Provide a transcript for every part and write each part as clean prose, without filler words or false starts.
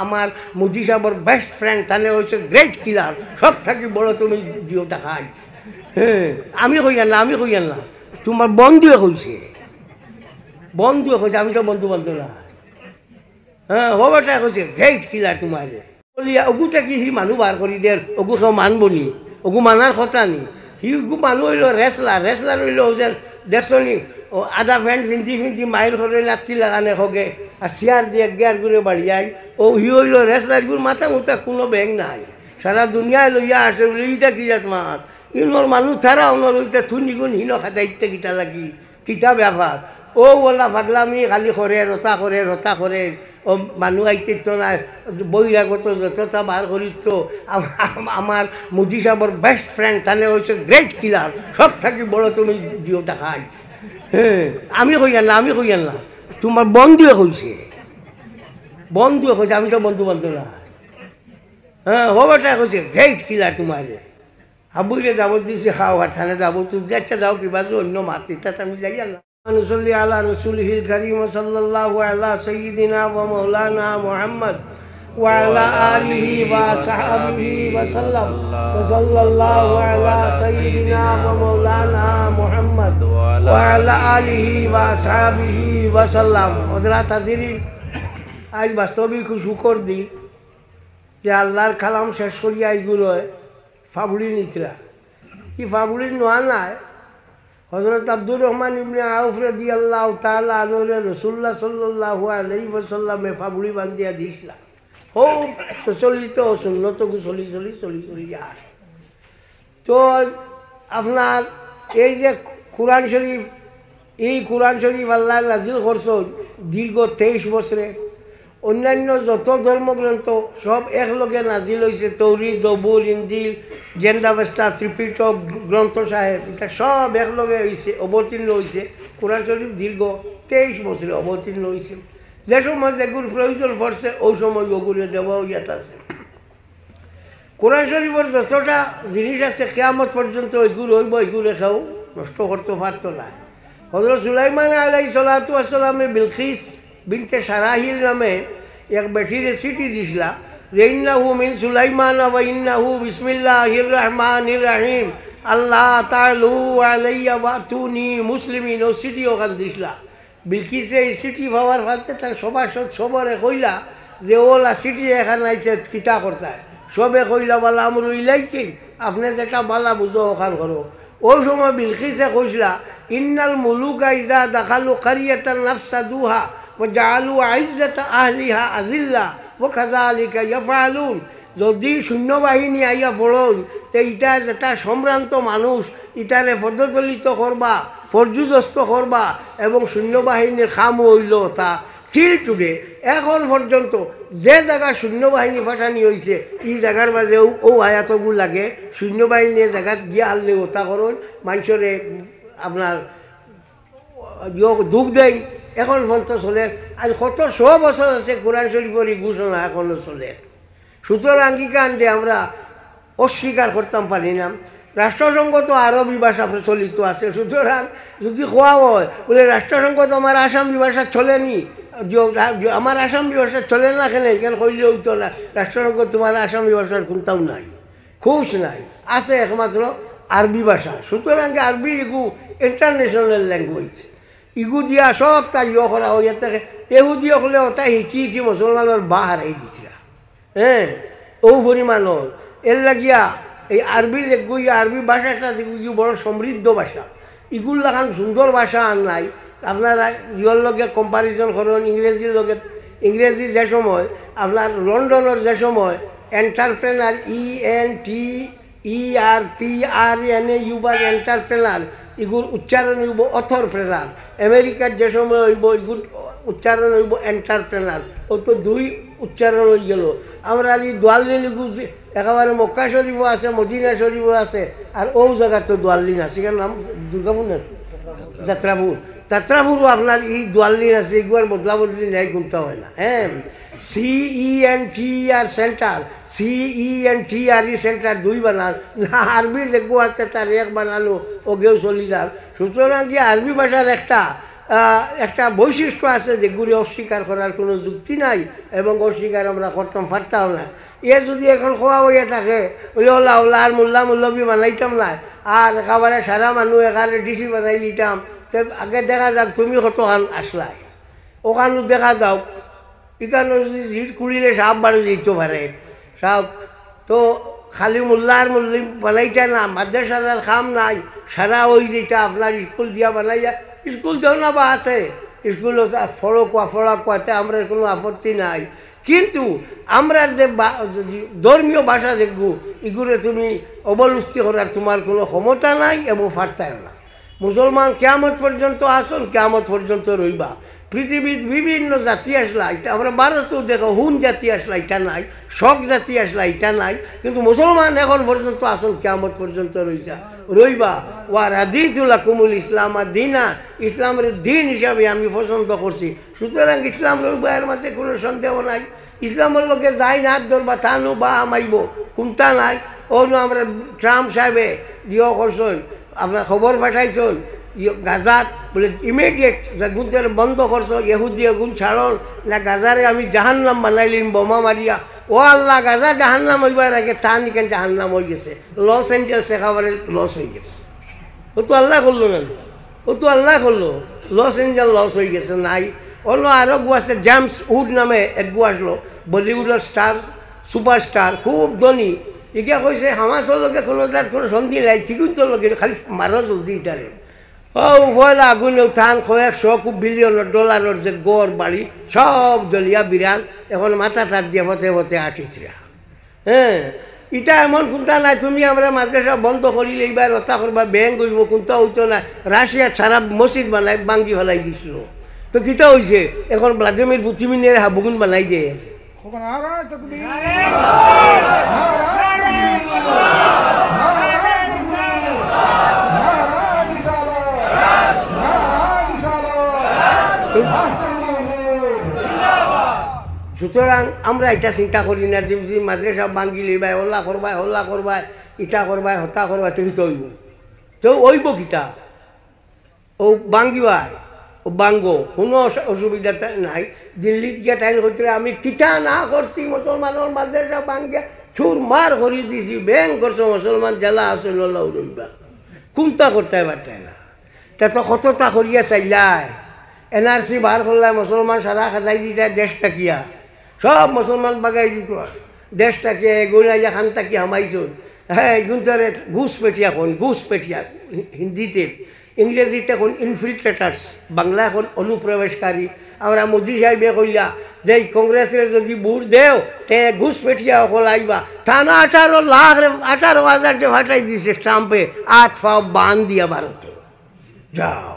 আমার মোদি সাহেবের best friend তাহলে হয়েছে গ্রেট কিলার, সব থাকি বড় তুমি দিও দেখাই। হ্যাঁ, আমি কইয়ান না, তোমার বন্ধুয়ে কইছে, আমি তো বন্ধু না। হ্যাঁ, হবাটা কইছে গ্রেট কিলার তোমার বলিয়া অগুটা কি সি মানুষ বার করি দের, অগু কেউ মানবনি, অগু মানার কথা নি। সি মানুষ হইল রেসলার হইল যে দেখছো নি আধা প্যান্ট পিন্ধি মাইল করে লাত্তি লাগানে হোকে আর চেয়ার দিয়ে গিয়ার করে বাড়িয়াই। ও হি হইল রেসলার গুর মাথা মুথা কোনো ব্যাং নাই, সারা দুনিয়ায় লইয়া আসে বলে ইটা কি যাত মাত ইনোর মানুষ তারা ওনার ওইটা থুনি গুণ হিন খাদাইতে কিটা লাগি কিটা ব্যাপার। ও ওলা পাগলামি খালি করে রতা করে ও মানুষ আইতে তো না বহিরাগত যতটা বার করিত তো আমার মোদি সাহেবের বেস্ট ফ্রেন্ড তাহলে হয়েছে গ্রেট কিলার, সব থাকি বড় তুমি দিও দেখাই। হ্যাঁ, আমি কইয়ান না, তোমার বন্ধুয়ে কইছে, আমি তো বন্ধু না। হ্যাঁ, হবাটা কইছে গ্রেট কিলার তোমার হাবুইরে যাব দিছি খাও আর থানে যাবো তুই যাচ্ছা যাও কিবা অন্য মাতি তা আমি যাই না। নুসল্লি আলা রসুলিহিল কারীম সাল্লাল্লাহু আলা সাইয়্যিদিনা ওয়া মাওলানা মুহাম্মদ ওয়া আলা আলিহি ওয়া সাহবিহি ওয়া সাল্লাম ওয়া সাল্লাল্লাহু আলা সাইয়্যিদিনা ওয়া মাওলানা মুহাম্মদ ওয়া আলা আলিহি ওয়া সাহবিহি ওয়া সাল্লাম। হযরত হাজিরিন, আজ বাস্তবিক শুকর দিন যে আল্লাহর কালাম শেষ করিয়া এইগুলো ফাগুড়ি নিতরা কি ফাগুড়ি নোয়া নাই। হযরত আব্দুর রহমান ইবনে আউফ রাদিয়াল্লাহু তাআলা আনহু রাসূলুল্লাহ সাল্লাল্লাহু আলাইহি ওয়াসাল্লামে ফাগুড়ি বান্ধিয়া দিছিলা। ও প্রচলিত সুন্নত চলি যায়। তো আপনার এই যে কোরআন শরীফ, এই কোরআন শরীফ আল্লাহ নাজিল করছেন দীর্ঘ 23 বছরে। অন্যান্য যত ধর্মগ্রন্থ সব একলগে নাজিল হয়েছে, তৌরিত, জবুর, ইনজিল, জেন্দাবেস্তা, ত্রিপিটক, গ্রন্থ সাহেব, এটা সব একলগে হয়েছে, অবতীর্ণ হয়েছে। কোরআন শরীফ দীর্ঘ 23 বছরে অবতীর্ণ হয়েছে। যে সময় যেগুলো প্রয়োজন পড়ছে ওই সময় ওগুলো দেওয়া ইয়াত আছে। কোরআন শরীফের যতটা জিনিস আছে কিয়ামত পর্যন্ত ওইগুলো হইব, ওইগুলো কেউ নষ্ট করতে পারতো না। হযরত সুলাইমান আলাইহিস সালাতু ওয়াস সালামে বিলকিস বিনতে সারাহিল নামে এক বেটিরে চিঠি দিছিলা যে ইন্নাহু মিন সুলাইমান ওয়া ইন্নাহু বিসমিল্লাহির রহমানির রহিম আল্লাহ তাআলু আলাইয়া ওয়াতুনি মুসলিমিন। ও চিঠি ওখান দিছিলা। বিলকিসে এই চিঠি পাওয়ার ফাতে তার সবরে কইলা যে ওলা চিঠি এখানে আইছে কিতা করতে। সবে কইলা বালা আমরু ইলাইকিন, আপনি যেটা বালা বুঝো ওখান করো। ওই সময় বিলকিসে কইসলা ইন্নাল মুলুকা ইজা দাখালু কারিয়াতান নাফসাদুহা ওয়াজালু আইজ্জাতা আহলিহা আজিল্লা ওয়া কাযালিকা ইয়াফআলুন। যদি সৈন্যবাহিনী আইয়া পড়ল তো ইটা যেটা সম্ভ্রান্ত মানুষ ইটারে পদদলিত করবা, পর্যুদস্ত করবা এবং সৈন্যবাহিনীর খাম হইল তা টিল টুডে এখন পর্যন্ত যে জায়গায় সৈন্যবাহিনী পাঠানি হয়েছে এই জায়গার মাঝেও ও আয়াতগুলো লাগে। সৈন্যবাহিনীর জায়গাত গিয়া আনলে ওটা করুন মানুষরে আপনার দুঃখ দেয়। এখন পর্যন্ত চলে, আজ কত 100 বছর আছে কোরআন শরীফের ঘোষণা এখনও চলে। সুতরাং আঙ্গিকাণ্ডে আমরা অস্বীকার করতাম পারি না। রাষ্ট্রসংঘ তো আরবি ভাষা প্রচলিত আছে। সুতরাং যদি খোয়া হয় বলে রাষ্ট্রসংঘ তো আমার আসামি ভাষা চলেনি, আমার আসামি ভাষা চলে না কেন এখানে কইলে হইতো না। রাষ্ট্রসংঘ তোমার আসামি ভাষার কোনটাও নাই, খুশ নাই, আছে একমাত্র আরবি ভাষা। সুতরাং আরবি এগু ইন্টারন্যাশনাল ল্যাঙ্গুয়েজ, ইগু দিয়া সব তাই ইয়ে করা হইয়া থাকে। এহুদি হলেও তাই শিকি মুসলমানের বা হারাই দিছিলা। হ্যাঁ, ও পরিমাণর এর লাগিয়া এই আরবি লেগু আরবি ভাষাটা যেগুলো বড় সমৃদ্ধ ভাষা, ইগুল লাখান সুন্দর ভাষা আর নাই। আপনারা ইয়র লগে কম্পারিজন করেন ইংরেজির লগে। ইংরেজি যে সময় আপনার লন্ডনের যে সময় এন্টারপ্রেনার ENTERPRENAU এন্টারপ্রেনার এগুলো উচ্চারণ হইব অথরপ্রেনার। আমেরিকার যে সময় হইব এগুলো উচ্চারণ হইব এন্টারপ্রেনার। ও তো 2 উচ্চারণ হয়ে গেল। আমরা এই দোয়াল্লিন এগুলো একেবারে মক্কা শরীফও আছে, মদিনা শরীফও আছে, আর ও জায়গা তো দোয়াল্লিন আছে। কেন নাম দুর্গাপুর না যাত্রাপুরও আপনার এই দোয়াল্লিন আছে। এগুলোর বদলা বদলি নেই গুনতে হয় না। হ্যাঁ, CENTER সেন্টার, CENTRE সেন্টার 2 বানাল না। আরবির যেগু আছে তার 1 বানালো ওগেও চলি যার। সুতরাং কি আরবি ভাষার একটা একটা বৈশিষ্ট্য আছে যেগুলি অস্বীকার করার কোনো যুক্তি নাই এবং অস্বীকার আমরা করতাম পারতাম না। এ যদি এখন খোয়া হইয়া থাকে ওই ওলা ওলা আর মোল্লা মুল্লবি বানাইতাম না, আর একেবারে সারা মানুষ এখানে ডিসি বানাই দিতাম। তো আগে দেখা যাক তুমি কতখান আসলাই, ওখানেও দেখা যাও এখানে যদি জিট কুড়িলে সাপ বাড়ি যেতে পারে সাপ। তো খালি মোল্লা আর মুল্লি বানাইতা না, মাদ্রাসার খাম নাই, সারা ওই যেটা আপনার স্কুল দিয়া বানাইয়া, স্কুল দেও না বা আছে স্কুল ফড়কুয়াতে আমরা কোনো আপত্তি নাই। কিন্তু আমরা যে ধর্মীয় ভাষা যেগু এগুলো তুমি অবলুপ্তি করার তোমার কোনো ক্ষমতা নাই এবং ফার্তায় না। মুসলমান কিয়ামত পর্যন্ত আসুন, কিয়ামত পর্যন্ত রইবা। পৃথিবীর বিভিন্ন জাতি আসলা, এটা আমরা ভারতেও দেখো হুন জাতি আসলা, এটা নাই, শক জাতি আসলা, এটা নাই, কিন্তু মুসলমান এখন পর্যন্ত আসুন কিয়ামত পর্যন্ত রইবা। ওয়া রাদিতু লাকুমুল ইসলাম দিনা, ইসলামের দিন হিসাবে আমি পছন্দ করছি, সুতরাং ইসলাম রইবা, এর মাঝে কোনো সন্দেহ নাই। ইসলামের লোকে যাই না ধরবা তানু বা আমাইব কোনটা নাই। ওনো আমরা ট্রাম্প সাহেবে দিও করছেন, আপনার খবর পাঠাইছেন গাজাত বলে ইমিডিয়েট যে গুণের বন্ধ করছো, ইহুদি গুণ ছাড়ন না গাজারে আমি জাহান্নাম বানাইলিম বোমা মারিয়া। ও আল্লাহ, গাজা জাহান্নাম হইবার আগে তান কেন জাহান্নাম হয়ে গেছে, লস এঞ্জেলস একেবারে লস হয়ে গেছে। ও তো আল্লাহ করলো না, ও তো আল্লাহ করলো, লস এঞ্জেল লস হয়ে গেছে নাই। অন্য আরও গু আছে জেমস উড নামে এক গু আসলো, বলিউডের স্টার, সুপারস্টার, খুব ধনী। ইকা কইছে হামাসের লোকে কোনো জাত কোনো সন্ধি নাই, ঠিকুর লোকে খালি মারো জলদি ইটারে। ও পয়লা আগুনেও থান কয়েকশো বিলিয়নের ডলারের যে গড় বাড়ি সব দলিয়া বিরান, এখন মাথা তার দিয়ে পথে পথে আটিতরা। হ্যাঁ, ইটা এমন কোনটা নাই তুমি আমরা মাদ্রাসা বন্ধ করিলে এইবার হত্যা করবা ব্যাংক হইব, কোনটা হইতো না। রাশিয়া সারা মসজিদ বানাই ভাঙ্গি ফেলাই দিছিল, তো কিটা হয়েছে এখন ভ্লাদিমির পুতিনের হাবুগুন বানাই দিয়ে। সুতরাং আমরা এটা চিন্তা করি না যে মাদ্রাসা ভাঙ্গি লইবাই হল্লা করবাই ইটা করবাই হত্যা করবাই, তো কিতা হইব, তো ওইব কিতা ও ভাঙ্গিবাই ও ভাঙ্গো, কোনো অসুবিধা নাই। দিল্লিত গিয়ে টাইম হইতে আমি কিতা না করছি, মুসলমানের মাদ্রাসা ভাঙ্গিয়া ছুর মার করি দিছি, ব্যাং করছো মুসলমান জেলা আসল রইবা, কোনটা করতে পারতাই না। তা তো কতটা করিয়া চাইলাই, এনআরসি বার করলাই মুসলমান সারা খাজাই দিতে দেশ তাকিয়া, সব মুসলমান বাগাই দিত দেশ তাকিয়া, এগুনাইয়া খান তাকিয়া হামাইছ। হ্যাঁ, এগুনটারে ঘুষ পেটিয়া হিন্দিতে, ইংরেজিতে এখন ইনফিল্ট্রেটার্স, বাংলা এখন অনুপ্রবেশকারী। আমরা মোদী সাহেবে কইলা যে কংগ্রেসের যদি ভোট দেও তে ঘুষ পেটিয়া অকল আইবা, থানা 18,000 ফাটাই দিছে ট্রাম্পে, 8 ফাও বান দিয়া ভারতে যাও।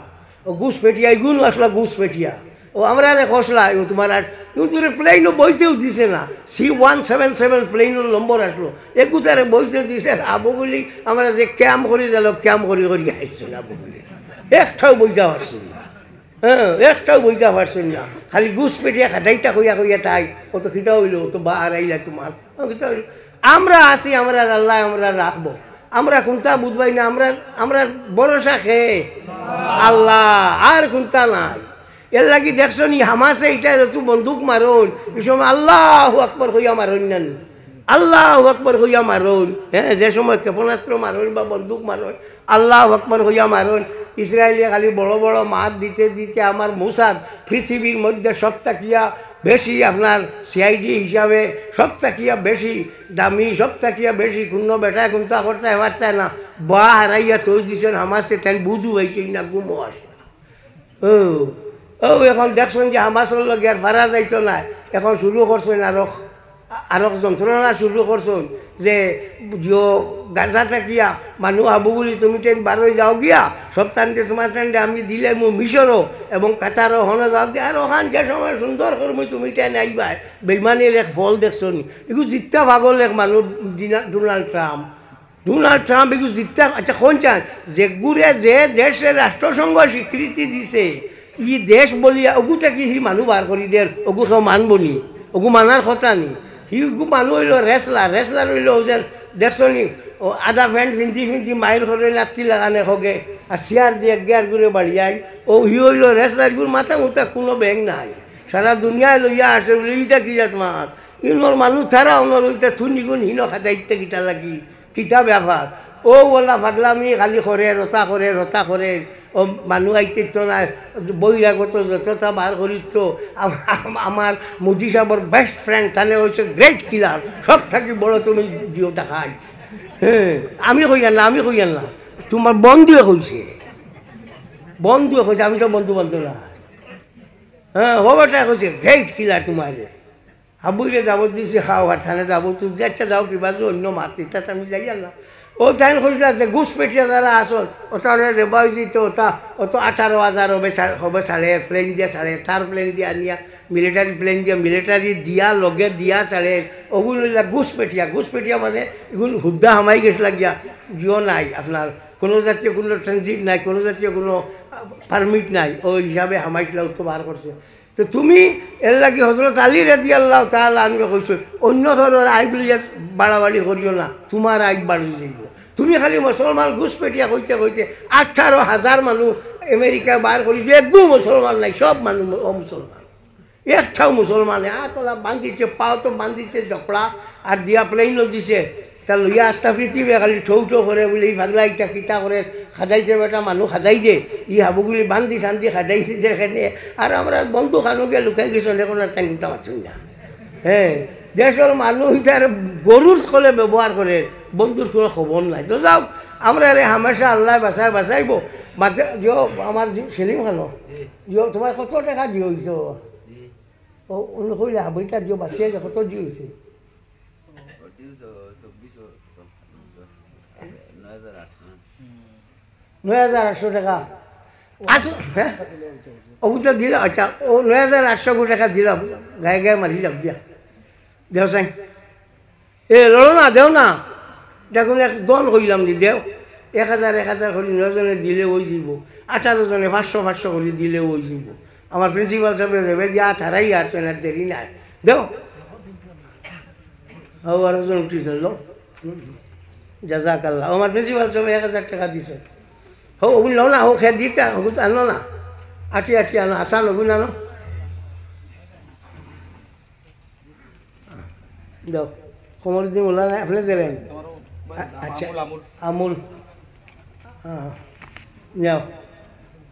ও ঘুষ পেটিয়া এগুন আসলা ঘুষ পেটিয়া, ও আমরা খসলা ও তোমার আর কিন্তু প্লেনও বইতেও দিছে না। C-177 প্লেনের নম্বর আসলো, একুতারে বইতে দিছে আবুগুলি। আমরা যে ক্যাম্প করে গেল, ক্যাম্প করে আইছিল আবুগুলি, একটাও বইতে পারছেন না। হ্যাঁ, একটাও বইতে পারছেন না, খালি ঘুষ পেটিয়া খাটাইটা কইয়া তাই। ও তো খিতা হইল, ও তো বা আইলা তোমার খিতা হইল। আমরা আসি, আমরা আল্লাহ আমরা রাখবো, আমরা কোনটা বুঝবাই না। আমরা ভরসা খেয়ে আল্লাহ, আর কোনটা নাই। এর লাগি দেখছো নি হামাসে এটা তুই বন্দুক মারুন, এই সময় আল্লাহু আকবার হইয়া মারুন না, আল্লাহু আকবার হইয়া মারুন। হ্যাঁ, যে সময় ক্ষেপণাস্ত্র মারুন বা বন্দুক মারুন, আল্লাহু আকবার হইয়া মারুন। ইসরায়েলিয়া খালি বড় বড় মাত দিতে দিতে আমার মুসাদ পৃথিবীর মধ্যে সব তাকিয়া বেশি, আপনার CID হিসাবে সব তাকিয়া বেশি দামি, সব তাকিয়া বেশি। কোনো বেটায় কোনটা করতে পারতে না, বা হারাইয়া তৈ দিছেন হামাসে, তাই বুধু হয়েছে না, গুমো আসে না। ও এখন দেখছেন যে হামাসের লগে আর ফারা যাইতো না, এখন শুরু করছেন আরো যন্ত্রণা শুরু করছেন যে গাজা থাকিয়া মানুষ হাবু বলি তুমি ট্রেন বারোই যাও গিয়া, সব টানতে তোমার টানতে আমি দিলে মো মিশরও এবং কাতারও হনে যাও গিয়া, আর ওখান যে সময় সুন্দর করবো তুমি ট্রেন আইবা। বেইমানির এক ফল দেখছো নি, এগুলো জিতটা ভাগল এক মানুষ ডোনাল্ড ট্রাম্প এগুলো জিতটা। আচ্ছা কোন চান যে গুড়ে যে দেশের রাষ্ট্রসংঘ স্বীকৃতি দিছে, ই দেশ বলিয়া ওগুটা কি সি মানুহ বার কৰি দিয়ে, ওগু কেউ মানবনি, ওগু মানার কথা নি। সি মানুহ হইল রেসলার হইল যেন দেখছো নি, আধা প্যান্ট পিন্ধি মাইল করে লাত্তি লাগানে হোকে, আর চেয়ার দিয়ে গিয়ার ঘুরে বাড়িয়াই ও হি হইল রেসলারগুর মাথা মুথা কোনো ব্যাং নাই সারা দুনিয়ায় লইয়া আসে বলে ইটা কি যাত মাত ইনোর মানুষ তারা ওনার ওইটা থুনি গুণ হিন খাদাইতে কিটা লাগি কিতা ব্যাপার ও বলা পাগলামি খালি করে রতা করে ও মানুষ আইতে তো না বহিরাগত যতটা বার করি তো আমার মোদি সাহেবর বেস্ট ফ্রেন্ড তাহলে হচ্ছে গ্রেট কিলার সব থাকি বড় তুমি দিও টাকা আইছে হ্যাঁ আমি কইয়ান না তোমার বন্ধুয়ে কইছে আমি তো বন্ধু না হ্যাঁ হবাটা কইছে গ্রেট কিলার তোমার হাবুইরে যাব দিছি খাও আর থানে যাবো তুই যাচ্ছা যাও কিবা যে অন্য মাতি তাতে আমি যাই না ও তাই খুঁজলা যে ঘুষপেটিয়া যারা আসল ওটা রেবাই দিত ওটা অত 18,000 হবে সাড়ে প্লেন দিয়া সাড়ে তার প্লেন দিয়া নিয়া মিলিটারি প্লেন মিলিটারি দিয়া লগে দিয়া সাড়ে ওগুলো ঘুষপেটিয়া মানে এগুলো হুদ্দা হামাই গেছিল গিয়া জিও নাই আপনার কোনো জাতীয় কোনো ট্রানজিট নাই কোনো জাতীয় কোনো পারমিট নাই ওই হিসাবে হামাইছিল তো বার করছে তো তুমি এর লাগি হজরত আলী রাদিয়াল্লাহু তাআলা আনবে কইছো অন্য ধরনের আইব লিয়া বাড়াবাড়ি করিও না তোমার আইব বাড়ি যাইব তুমি খালি মুসলমান ঘুষপেটিয়া কইতে 18,000 মানুষ আমেরিকা বার করি যে একদম মুসলমান নাই সব মানুষ মুসলমান একটাও মুসলমান তোলা বান্ধিছে পাও তো বান্ধিছে জকড়া আর দিয়া প্লেনও দিছে তা লইয়া আস্তা পৃথিবী খালি ঠৌ করে বলে এই ভাগলা ইটা কিতা করে খাদাইছে বেটা মানুষ খাদাই দে ই হাবুগুলি বান্ধি শান্তি খাদাই দিছে এখানে আর আমরা বন্ধু খানো গিয়ে লুকাই গেছো এখন আর তাই নিতে পারছেন না হ্যাঁ দেশের মানুষ তার গরুর কলে ব্যবহার করে বন্ধুর কোনো খবর নাই তো যাও আমরা হামেশা আল্লাহ বাঁচাইব মাঝে আমার সেলিম খানো তোমার কত টাকা দিয়ে হয়েছে ও অন্য কইলে হাবইটা যে বাঁচিয়ে কত দিয়ে হয়েছে 9,800 টাকা হ্যাঁ ওটা দিলাম আচ্ছা ও 9,800 টাকা দিলাম গায়ে মারি যাব দিয়া দেও সাই লড়ো না দেও না দেখুন একদম কইলাম দি দেও 1,000 করে 9 জনে দিলে ওই যাব 18 জনে 500 করে দিলে ওই যাব আমার প্রিন্সিপাল সাহেব যাবে দিয়া তারাই আসছে না দেরি নাই দেও আর জন উঠি চললো জাজাকাল্লাহ আমার প্রিন্সিপাল সাহেব 1,000 টাকা দিছে হো ওগুন লো না হো খেয়ে দিতে ওগুন আনো না আটি আনো আসান ওগুন আনো দাও কমরুদ্দিন ওলা নাই আপনি দিলেন আচ্ছা আমুল হ্যাঁ যাও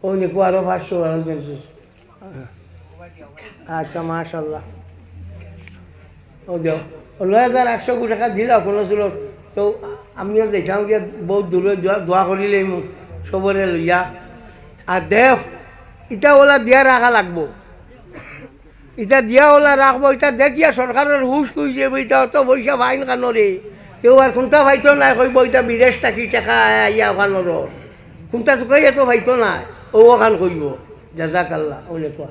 ও নিকো আরো 500 আরো দিয়েছিস আচ্ছা মাশাল্লাহ ও দেও 9,800 টাকা দিলাম কোনো ছিল তো আমিও দেখলাম গিয়ে বহুত দূরে দোয়া করিলে সবরে লইয়া আর দেখ ইটা ওলা দিয়া রাখা লাগবো ইটা দিয়া ওলা রাখবো ইটা দেখিয়া সরকারের হুশ কইছে বইটা অত পয়সা ফাইন কানরে কেউ আর কোনটা ভাইতো নাই কইব এটা বিদেশ টাকি টাকা ইয়া ওখানোর কোনটা তো কই এত ভাইতো নাই ও ওখান কইব জাজাকাল্লাহ ওলে কোয়া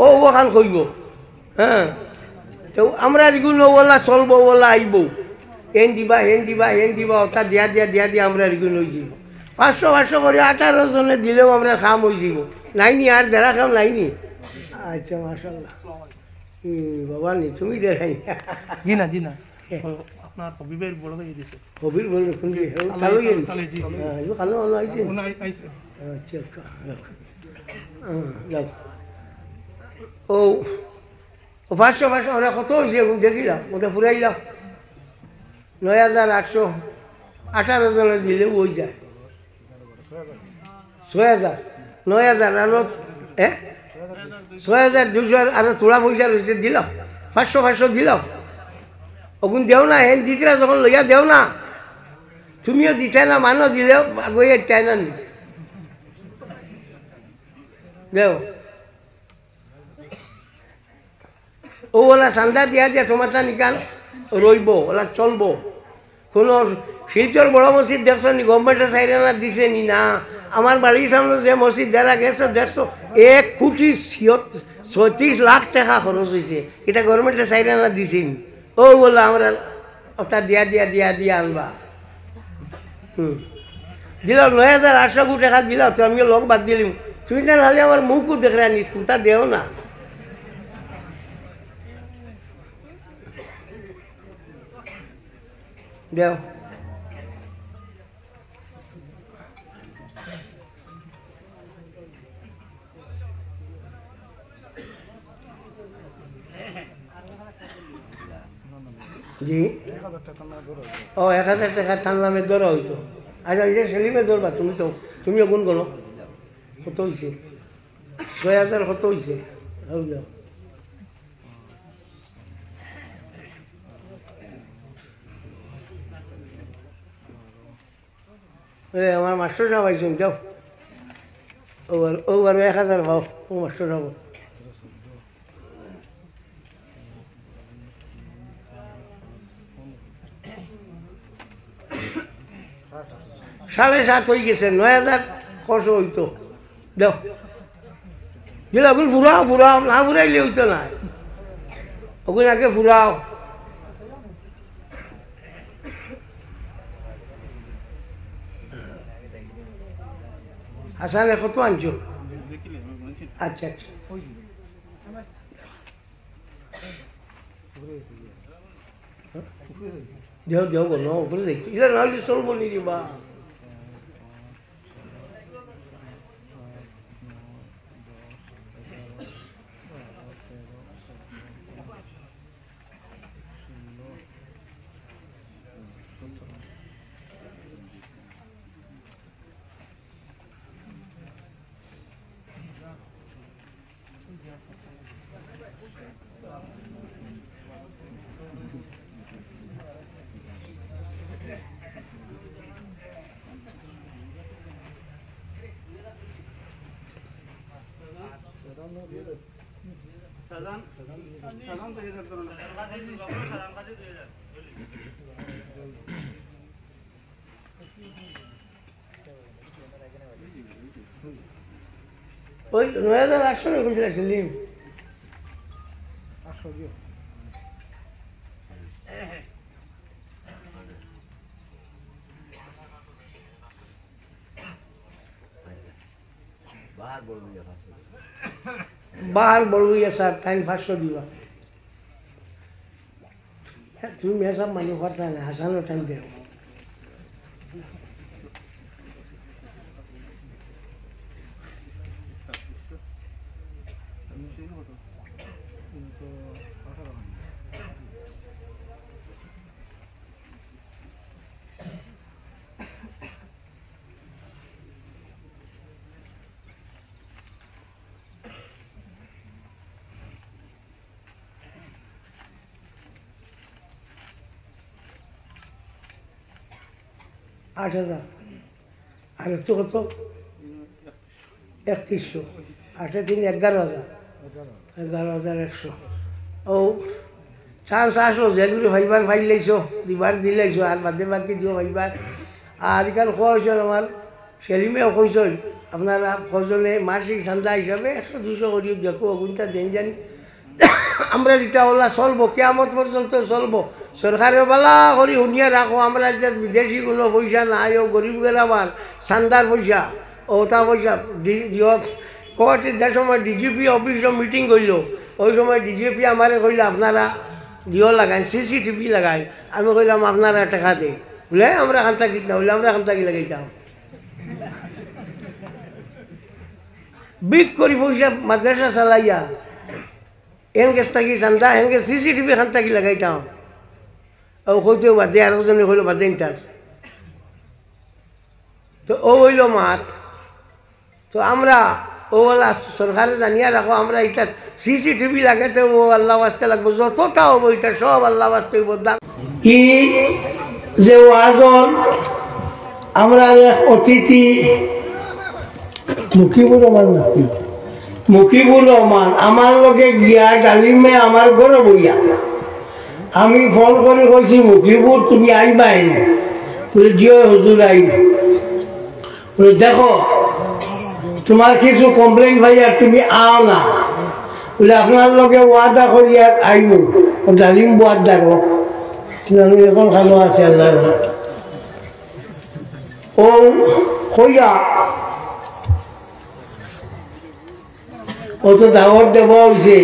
ও ওখান কইব হ্যাঁ তো আমরা যেগুলো ওলা চলবো ওলা আইব হেন দিবা ওটা দিয়া আমরা এগুলো হয়ে যাব 500 করে 18 জনে দিলেও আমরা খাম হয়ে যাব নাইনি আর দেড়া খাম নাইনি আচ্ছা মাশাল্লাহ বাবা নি তুমি দেখাই জি না আপনার হবিবের বড় ভাই দিছে হবির বড় কোন চালু গেল হ্যাঁ ইও খালো আইছে আচ্ছা যাও ও 500 ওরা কত হয়েছে দেখিলাম ওটা ফুরাইলাম 9,800 18 জনে দিলে ওই যায় 6,000 9,000 আরো 6,200 আরো থোড়া পয়সা রয়েছে দিলাম 500 দিলাম ওগুন দেও না হেন দিতরা যখন লইয়া দেও না তুমিও দিতে না মানো দিলেও গইয়ে চাই না দেও ও ওলা চান্দা দিয়া তোমারটা নিকাল রইব ওলা চলবো কোনো শিলচর বড় মসজিদ দেখছো নি গভর্নমেন্টের সাইরানা দিছে নি না আমার বাড়ির সামনে যে মসজিদ যারা গেছো দেখছো 1,36 লাখ টাকা খরচ হয়েছে এটা গভর্নমেন্টের সাইরানা দিছে নি ও বললো আমরা ওটা দিয়া আনবা দিলাম 9,800 টাকা দিলাম তো আমিও লোক বাদ দিলাম তুমি না নাহলে আমার মুখও দেখে আনি কোনটা দেও না দেও জি ও 1000 টাকা তার নামে ধরা হইতো। আচ্ছা এই যে সেলিমে ধরবা তুমিও গুণ করো কত হয়েছে 6000 কত হয়েছে আমার মাস্টার সাহেব আইসুন যাও ও আর 1000 পাও ও মাস্টার সাহেব সাড়ে 7 হয়ে গেছে 9000 খরচ হইতো দেও যেটা ওগুলো ফুরাও না ফুরাইলে হইতো না ওগুলো আগে ফুরাও হাসানে কত আনছো আচ্ছা আচ্ছা দেও বলো উপরে দেখছি এটা নাহলে চলবো নি বা ওই 9800 টাকা কইছিল সেলিম বাহার বড়ুইয়া স্যার টাইম 500 দিবা তুমি মেসব মানে করতে না হাসানো টাইম দেও आठ हजार और तो कत 3100 आठ 3 11,100 ओ चांस आसो जेलुरी भाईबार फाइल लाइছো দিবার দিলাইছো আর বাদে বাকি দিও ভাইবার আর কাল কইছো আমার সেলিমেও কইছো আপনারা ফজলে মাসিক চাঁদা হিসাবে 100-200 করিও দেখো ওগুনটা দেন জানি আমরা এটা ওলা চলবো কিয়ামত পর্যন্ত চলবো সরকারেও বালা করি শুনিয়া রাখো আমরা যে বিদেশি কোনো পয়সা নাই ও গরিব গেলামার চান্দার পয়সা ওটা পয়সা কোর্টে যে সময় ডিজিপি অফিসে মিটিং করলো ওই সময় ডিজিপি আমারে কইলো আপনারা জিও লাগাই সিসিটিভি লাগাই আমি কইলাম আপনারা টাকা দেই বলে আমরা খান্তা কিট না বলে আমরা খান্তা কি লাগাইতাম বিগ করি পয়সা মাদ্রাসা চালাইয়া এনকে থাকি চান্দা এনকে সিসিটিভি খান থাকি লাগাইতাম ও কইতেও বাদে আরেকজনে কইলো বাদে ইন্টার তো ও হইল মাত তো আমরা ওলা সরকারে জানিয়া রাখো আমরা এটা সিসিটিভি লাগাইতে ও আল্লাহ ওয়াস্তে লাগবো যতটা হবো এটা সব আল্লাহ ওয়াস্তে বদলাম ই যে ওয়াজর আমরা অতিথি মুখিবুর রহমান নাকি মুখিবুর রহমান আমার লোকে গিয়া ডালিমে আমার ঘরে বইয়া আমি ফোন করে কইছি মুখিবুর তুমি আইবাই বলে জিও হুজুর আইব বলে দেখো তোমার কিছু কমপ্লেন ভাইয়া তুমি আও না বলে আপনার লোকে ওয়াদা করিয়া আইব ডালিম বোয়ার দেখো আমি এখন ভালো আছে আল্লাহ ও কইয়া ও তো দাওয়াত দেওয়া হয়েছে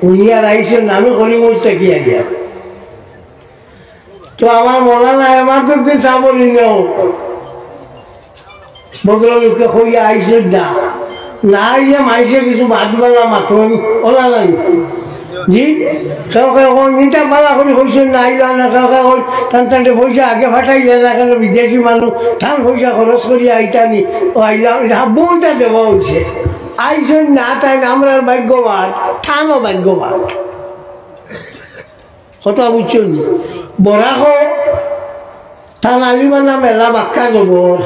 উনি আর আইসেন নামে করি বসতে কি আইয়া তো আমার মনে নাই আমার তো চাবলি নেও ভদ্রলোককে কইয়া আইসেন না না আইয়া মাইসে কিছু ভাত বেলা মাথন ওলা নাই জি নিটা পালা করে হয়েছে না আইলা না টানটানটে পয়সা আগে ফাটাইলে না কেন বিদেশি মানুষ টান পয়সা খরচ করি আইতানি ও আইলা হাবুটা দেওয়া হয়েছে আইসন না তাই আমরা ভাগ্যবান টানও ভাগ্যবান কথা বুঝছেন বরাক টান আলিমানা মেলা বাক্কা জবর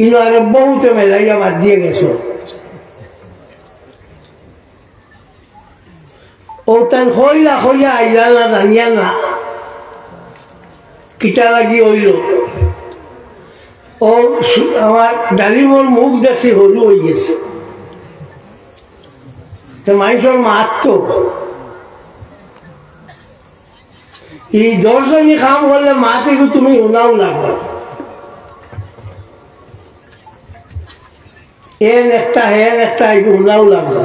ইনো আর বহুতে মেলাইয়া বাদ দিয়ে গেছে ও তান খইলা খইয়া আইলা না জানিয়া না কিটা লাগি হইল ও আমার ডালিমর মুখ দেখছি হলু হয়ে গেছে তো মানুষের মারত এই 10 জনই কাম করলে মা থেকে তুমি উনাও লাগবে এন একটা উনাও লাগবে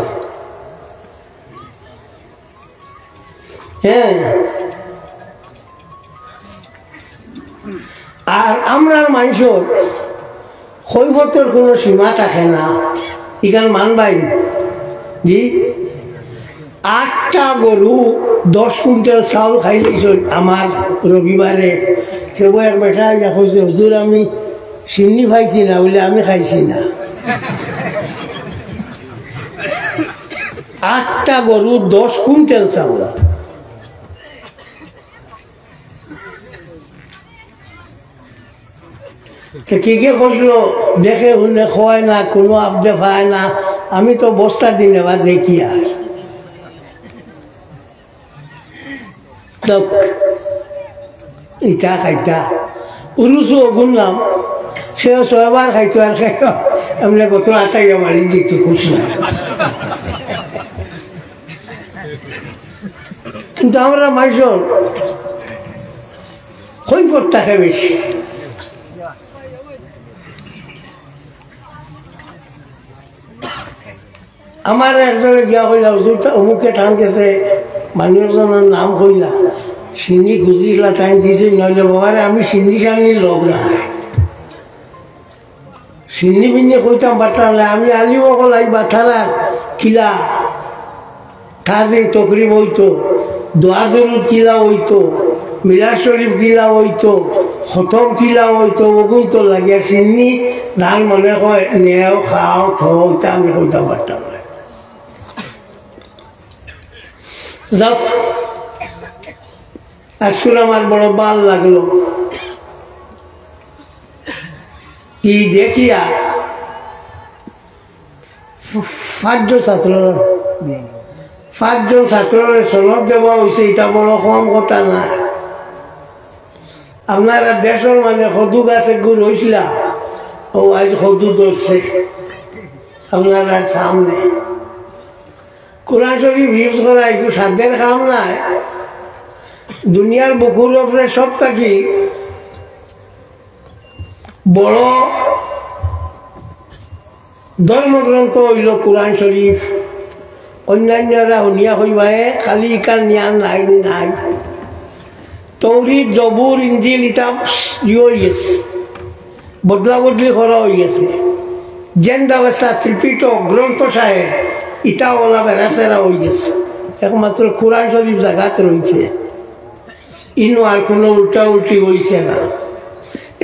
হ্যাঁ আর আমরা মানুষের কৈফতের কোনো সীমা থাকে না এখানে মানবাই জি 8টা গরু 10 কুইন্টাল চাউল খাইলেছ আমার রবিবারে সেব এক বেটা যা কইছে হুজুর আমি চিনি খাইছি না বলে আমি খাইছি না 8টা গরু 10 কুইন্টাল চাউল কে করলো দেখে শুনে খোয়ায় না কোনো আবদে পায় না আমি তো বস্তা দিন এবার দেখি আর ইটা খাইতা উরুসও গুনলাম সে 6 বার খাইতো আর খাই আমরা কত আটাই মারি দিত খুশ না কিন্তু আমরা মানুষের কৈফত থাকে বেশি আমার একজনে গিয়া কইলা হুজুর অমুকে টান গেছে মানুষজনের নাম কইলা চিনি খুঁজিলা তাই দিছে নইলে বাবারে আমি চিনি সানি লোক নাই চিনি বিনি কইতাম পারতাম না আমি আলিও কলাই বাথারার কিলা কাজে তকরিব হইতো দোয়া দরুদ কিলা হইতো মিলাদ শরীফ কিলা হইতো খতম কিলা হইতো ওগুন তো লাগিয়া চিনি ধান মনে কয় নেও খাও থা আমি কইতাম পারতাম না যাক আজকে আমার বড় ভাল লাগলো ই দেখিয়া 5জন ছাত্রের সনদ দেওয়া হয়েছে এটা বড় কম কথা না আপনারা দেশের মানে সদু গাছে গুড় হয়েছিল ও আজ সদু ধরছে আপনারা সামনে কোরআন শরীফ ইউজ করা একটু সাধ্যের কাম নাই দুনিয়ার বুকুর উপরে সব থাকি বড় ধর্মগ্রন্থ হইল কোরআন শরীফ অন্যান্যরা শুনিয়া হইবায়ে খালি ইকার জ্ঞান নাই নাই তৌরিদ জবুর ইঞ্জিল এটা হয়ে গেছে বদলা বদলি করা হয়ে গেছে জেন্দ অবস্থা ত্রিপিটক গ্রন্থ সাহেব ইটা ওলা বেড়াচেরা হয়ে গেছে একমাত্র কোরআন শরীফ জায়গাত রয়েছে ইনো আর কোনো উল্টা উল্টি হয়েছে না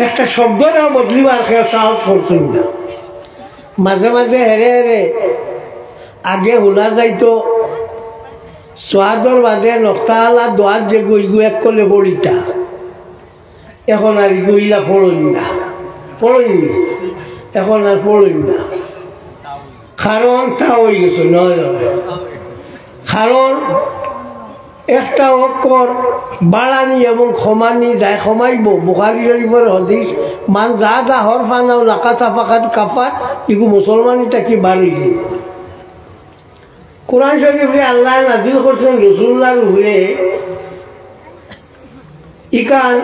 একটা শব্দটাও বদলিবার কেউ সাহস করছেন না মাঝে মাঝে হেরে হেরে আগে শোনা যাইতো সোয়াদর বাদে নক্তালা দোয়াত যে গইগু এক করলে বড়িটা এখন আর গইলা পড়ই না এখন আর পড়ই না কারণ তা হয়ে গেছে নয় কারণ একটা অক্ষর বাড়ানি এবং ক্ষমানি যায় ক্ষমাইব বুখারী শরীফের হাদিস মান জাদা হরফান আও লাকাতা ফাকাত কাফার ইগু মুসলমানিটা কি বাড়ি কোরআন শরীফে আল্লাহ নাজিল করছেন রাসূলুল্লাহর উপরে ইকান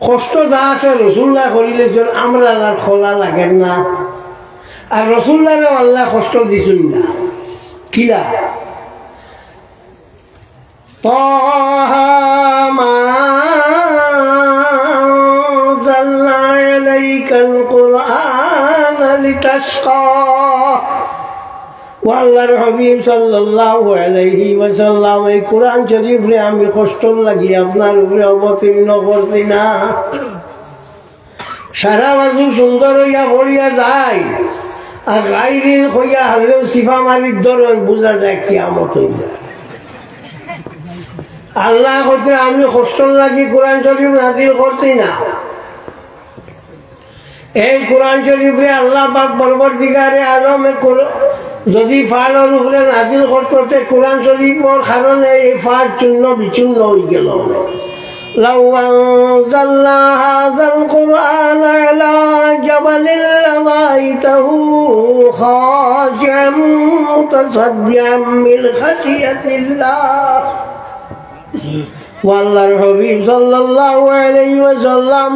কষ্ট যা আছে রাসূলুল্লাহ করিলেছেন আমরা আর খোলা লাগে না আর রাসূলুল্লাহরে আল্লাহ কষ্ট দিছেন না কিলা طه ما أنزلنا عليك القرآن لتشقى আল্লাহর হাবিব সাল্লাল্লাহু আলাইহি ওয়াসাল্লাম এই কোরআন শরীফে আমি কষ্ট লাগি আপনার উপরে অবতীর্ণ করছি না। সারা বাজু সুন্দর হইয়া পড়িয়া যায় আর গাইরিল হইয়া হারলেও সিফা মারির ধরন বোঝা যায় কিয়ামত হয়ে যায়। আল্লাহ হচ্ছে আমি কষ্ট লাগি কোরআন শরীফ নাজিল করছি না। এই কোরআন শরীফে আল্লাহ পাক পরবর্তীকারে আলমে যদি ফাড়ের উপরে নাজিল করতে কোরআন শরীফের কারণে এই ফাড় চূর্ণ বিচূর্ণ হয়ে গেল। لو أنزلنا هذا القرآن على جبل لرأيته خاشعا متصدعا من خشية الله আল্লাহর হাবিব সাল্লাল্লাহু আলাইহি ওয়াসাল্লাম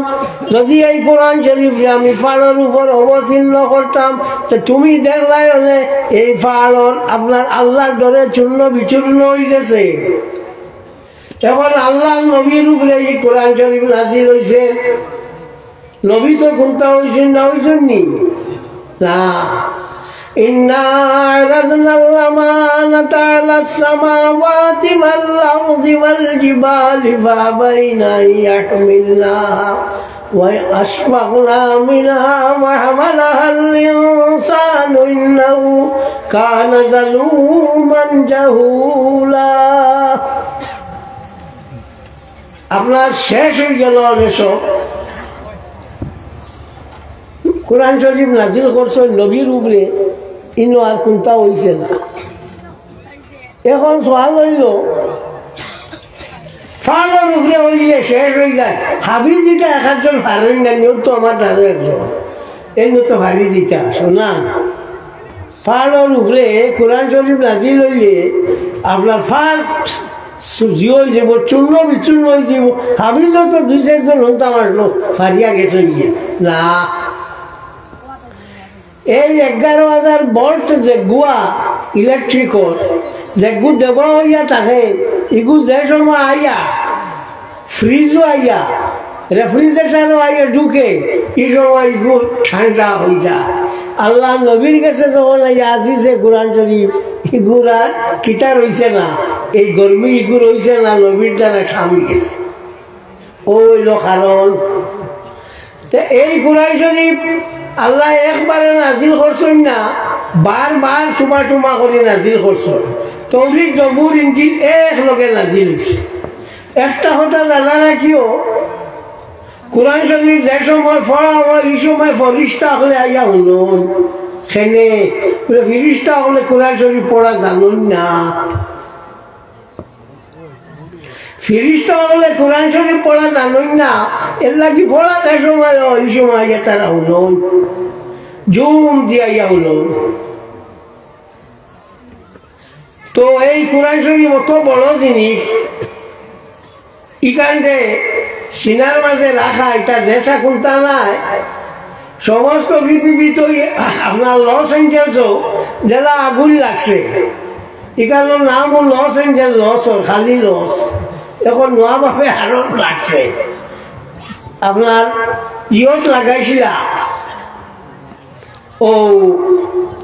যদি এই কোরআন শরীফে আমি ফাড়ের উপর অবতীর্ণ করতাম তো তুমি দেখলাই হলে এই ফাড়র আপনার আল্লাহর ডরে চূর্ণ বিচূর্ণ হয়ে গেছে। এখন আল্লাহ নবীর উপরে এই কোরআন শরীফ নাজিল হয়েছে। নবী তো কোনটা হয়েছেন না হয়েছেন নি না। إنا عرضنا الأمانة على السماوات والأرض والجبال فأبين أن يحملناها وأشفقن منها وحملها الإنسان إنه كان ظلوما جهولا আপনার শেষ হয়ে গেল এসব কোরআন শরীফ নাজিল করছো নবীর উপরে ইনো আর কোনটা হইছে না। এখন সওয়াল হইল ফাড়ের উপরে হইলে শেষ হয়ে যায় হাবিজ দিতে একজন পারেন না নিও তো আমার দাদা একজন এমনি তো ভারী দিতে আসো না। ফাড়ের উপরে কোরআন শরীফ নাজিল হইলে আপনার ফাড় সুজি হয়ে যাব চূর্ণ বিচূর্ণ হয়ে যাব। হাবিজও তো দুই চারজন হতো আমার লোক ফারিয়া গেছে গিয়ে না। এই 11,000 ভোল্ট যে গুয়া ইলেকট্রিকল যে গু দেব হইয়া থাকে এগু যে সময় আইয়া ফ্রিজও আইয়া রেফ্রিজারেটারও আইয়া ঢুকে এই সময় এগু ঠান্ডা হয়ে যায়। আল্লাহ নবীর কাছে যখন আইয়া আসিছে কোরআন শরীফ এগুর আর কিতা রয়েছে না এই গরমি এগু রয়েছে না নবীর দ্বারা থামি গেছে। ওইল কারণ এই কোরআন শরীফ আল্লাহ একবারে নাজিল করছেন না বারবার চুমা চুমা করে নাজিল করছেন। তৌহিদ জবুর ইনজিল এক লগে নাজিল হয়েছে। একটা কথা জানা না কিও কোরআন শরীফ যে সময় পড়া হয় এই সময় ফরিস্তা হলে আইয়া শুনুন সেনে ফিরিস্তা হলে কোরআন শরীফ পড়া জানুন না। ফিরিস্তা হলে কোরআন শরীফ পড়া জানুন না এর লাগি পড়া যে সময় এই সময় আইয়া তারা শুনুন জুম দিয়া ইয়া শুনুন। তো এই কোরআন শরীফ অত বড় জিনিস ইখানে সিনার মাঝে রাখা এটা জেসা কোনটা নাই সমস্ত পৃথিবী তো আপনার লস এঞ্জেলসও জেলা আগুন লাগছে এখানের নাম লস এঞ্জেল লস খালি লস এখন নোয়াভাবে আরো লাগছে। আপনার ইয়ত লাগাইছিলা ও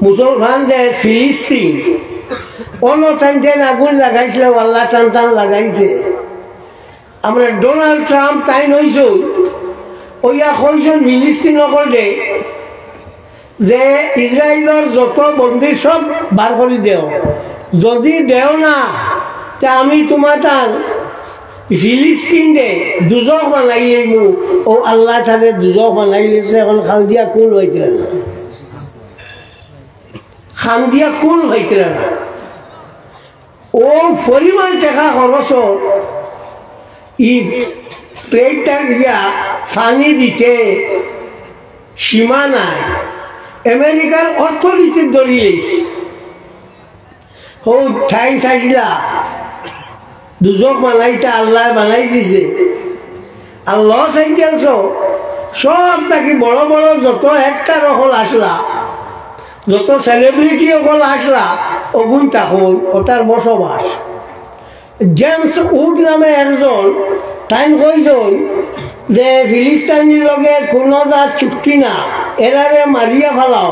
মুসলমানদের ফিলিস্তিন অন্য টান আগুন লাগাইছিল আল্লাহ টান টান লাগাইছে। আমরা ডোনাল্ড ট্রাম্প তাই নইছ ওইয়া কইছেন ফিলিস্তিন নকলে যে ইসরায়েলের যত বন্দী সব বার করে দেও যদি দেও না তা আমি তোমার তার ফিলিস্তিন দে দুজক বানাইলে ও আল্লাহ তাদের দুজক বানাইলেছে। এখন খাল দিয়া কুল হইছিল না খান দিয়া কুল হইছিল না ও পরিমাণ টাকা খরচ ই প্লেটটা গিয়া ফানি দিতে সীমা নাই। আমেরিকার অর্থনীতির দড়ি লেছে ও ঠাই চাইছিলা দুজক বানাইতে আল্লাহ বানাই দিছে। আর লস এঞ্জেলস সব তাকে বড় বড় যত একটা রকল আসলা যত সেলিব্রিটি অকল আসলা অগুন তখন ওটার বসবাস। জেমস উড নামে একজন তাই কইজন যে ফিলিস্তিনির লগে কোনো যা চুক্তি না এরারে মারিয়া ফেলাও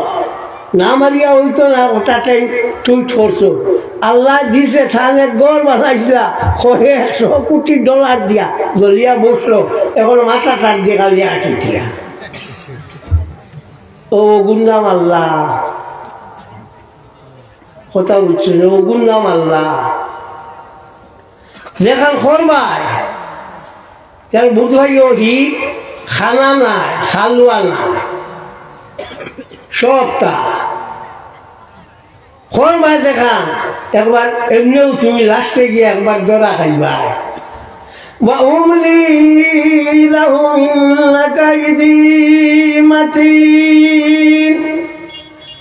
না মারিয়া হইতো না, ওটাতে তুই করছো। আল্লাহ দিছে তাহলে গড় বানাইছিলা $100 কোটি দিয়া জ্বলিয়া বসলো, এখন মাথা তার দিয়ে খালি আটি দিয়া। ও গুন্ডাম আল্লাহ, কথা বুঝছেন? ও গুন্ডাম আল্লাহ যেখান খরবাই কেন বুধ ভাই ওহি খানা নাই, খালুয়া নাই, সবটা খরবাই যেখান একবার এমনিও তুমি লাস্টে গিয়ে একবার দরা খাইবা। وأملي لهم إن كيدي متين,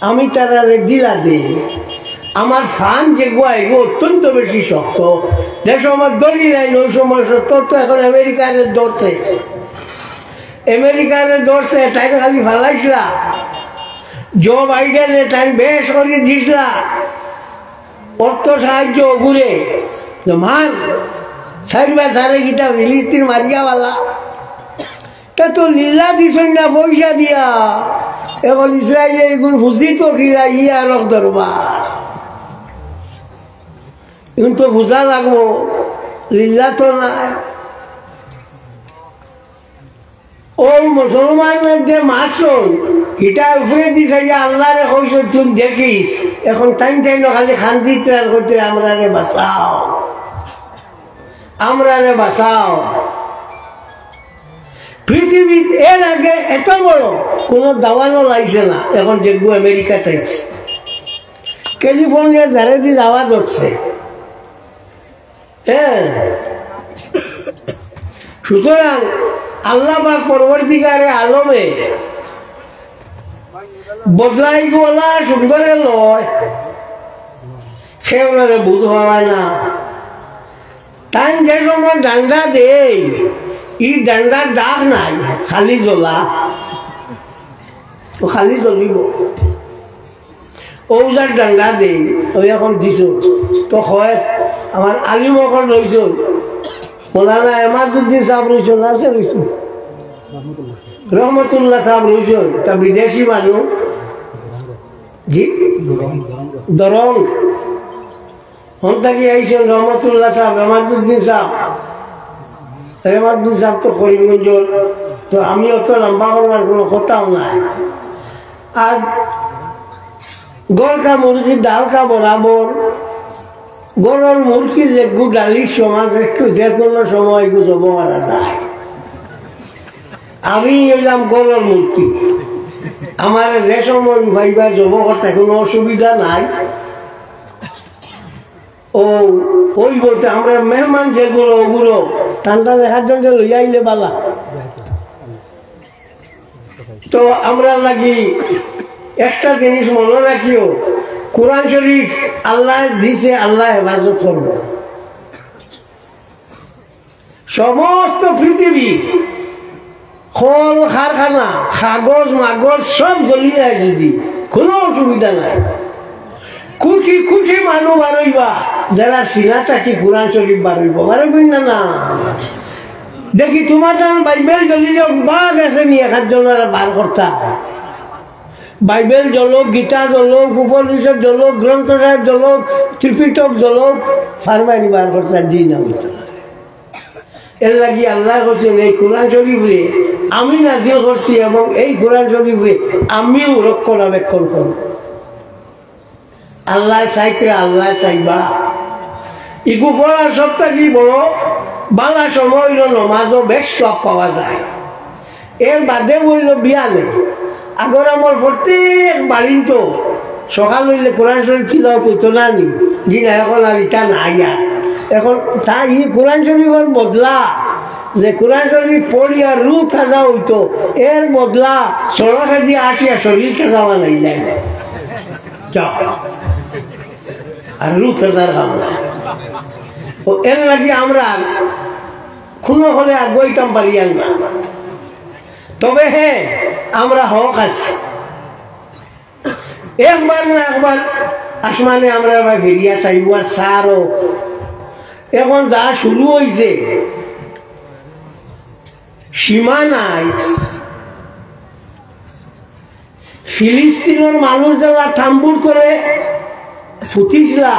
আমি তারা ঢিলা দিই। আমার ফান যে গোয়াই অত্যন্ত বেশি শক্ত। যে সময় দড়ি নাই ওই সময় তোর তো এখন আমেরিকারে ধরছে, আমেরিকারে ধরছে, তাই খালি ফালাইছিলা। জো বাইডেনে তাই বেশ করে দিসলা অর্থ সাহায্য ঘুরে মার সারিবা সারে গীতা ফিলিস্তিন মারিয়াওয়ালা তা তো লীলা দিছেন না পয়সা দিয়া। এখন ইসরায়েলের এগুলো বুঝি তো কিনা ইয়া রক দরবার এখন তো বুঝা লাগবো, লীলা তো নাই। ও মুসলমানের যে মাসল এটা উপরে দিস আল্লাহ রে কইস তুই দেখিস, এখন টাইম টাইম খালি খান্দি ত্রাণ করতে আমরা রে বাঁচাও, আমরা রে বাঁচাও। পৃথিবীতে এর আগে এত বড় কোন দাওয়ানো লাগছে না, এখন যেগু আমেরিকা তাইছে, ক্যালিফোর্নিয়ার ধারে দিয়ে যাওয়া ধরছে। হ্যাঁ, সুতরাং আল্লাহ পাক পরবর্তীকারে আলমে বদলাই গোলা সুন্দরে লয়, সে ওনারে বুঝ হয় না। তাই যে সময় ডান্ডা দেই ই ডান্ডার দাগ নাই, খালি জ্বলা, ও খালি জ্বলিব। ওজার ডান্ডা দেই ওই এখন দিছ তো হয় আমার আলিম অকল রইছ মোলানা এমাদুদ্দিন সাহেব রইছ না, কে রইছ রহমতুল্লাহ সাহেব রইছ, তা বিদেশি মানুষ জি দরং হন থাকি আইসেন রহমতুল্লাহ সাহেব, এমাদুদ্দিন সাহেব। এমাদুদ্দিন সাহেব তো করিমগঞ্জ, তো আমি অত লম্বা করবার কোনো কথাও নাই। আর গড়কা মুরগি ডালকা বরাবর, গরুর মুরগি যেগু ডালির সমাজ একটু যে কোনো সময় জব করা যায়। আমি এলাম গরুর মুরগি, আমার যে সময় ভাইবা জব করতে কোনো অসুবিধা নাই। ও ওই বলতে আমরা মেহমান যেগুলো ওগুলো ঠান্ডা দেখার জন্য লইয়া আইলে বালা। তো আমরা লাগি একটা জিনিস মনে রাখিও, কোরআন শরীফ আল্লাহ দিছে, আল্লাহ হেফাজত করব। সমস্ত পৃথিবী কল কারখানা কাগজ মাগজ সব জ্বলি যায় যদি কোনো অসুবিধা নাই। কোটি কোটি মানুষ বারইবা যারা সিনা থাকি কোরআন শরীফ বারইব, বারইবই না না। দেখি তোমার যেমন বাইবেল জ্বলি যাও বাঘ আছে নি এক জনের বার কর্তা, বাইবেল জ্বলক, গীতা জ্বলক, উপনিষদ জ্বলক, গ্রন্থ সাহেব জ্বলক, ত্রিপিটক জ্বলক, ফারমাইনি বার কর্তা জি না। এর লাগি আল্লাহ করছেন এই কোরআন শরীফে আমি নাজিল করছি এবং এই কোরআন শরীফে আমিও রক্ষণাবেক্ষণ করব। আল্লাহ চাইতে আল্লাহ চাইবা ইগু পড়ার সপ্তাহ কি বড় বাংলা সময় হইল নমাজও বেশ সব পাওয়া যায়। এর বাদে বলল বিয়ালে আগর আমার প্রত্যেক বাড়ি তো সকাল হইলে কোরআন শরীফ ছিল তো না নি জি না, এখন আর ইটা নাই। আর এখন তা ই কোরআন শরীফের বদলা যে কোরআন শরীফ পড়িয়া রু তাজা হইতো, এর বদলা সড়কে দিয়ে আসিয়া শরীর তাজাওয়া নাই নাই যাও আর রু তাজার কাম নাই। এর লাগি আমরা কোনো হলে আর বইতাম পারিয়ান না। তবে হ্যাঁ আমরা হক আছি, একবার না একবার আসমানে আমরা এবার ফিরিয়া চাইব। আর সারও এখন যা শুরু হয়েছে সীমা নাই, ফিলিস্তিনের মানুষ যারা থাম্বুর করে ফুটিসরা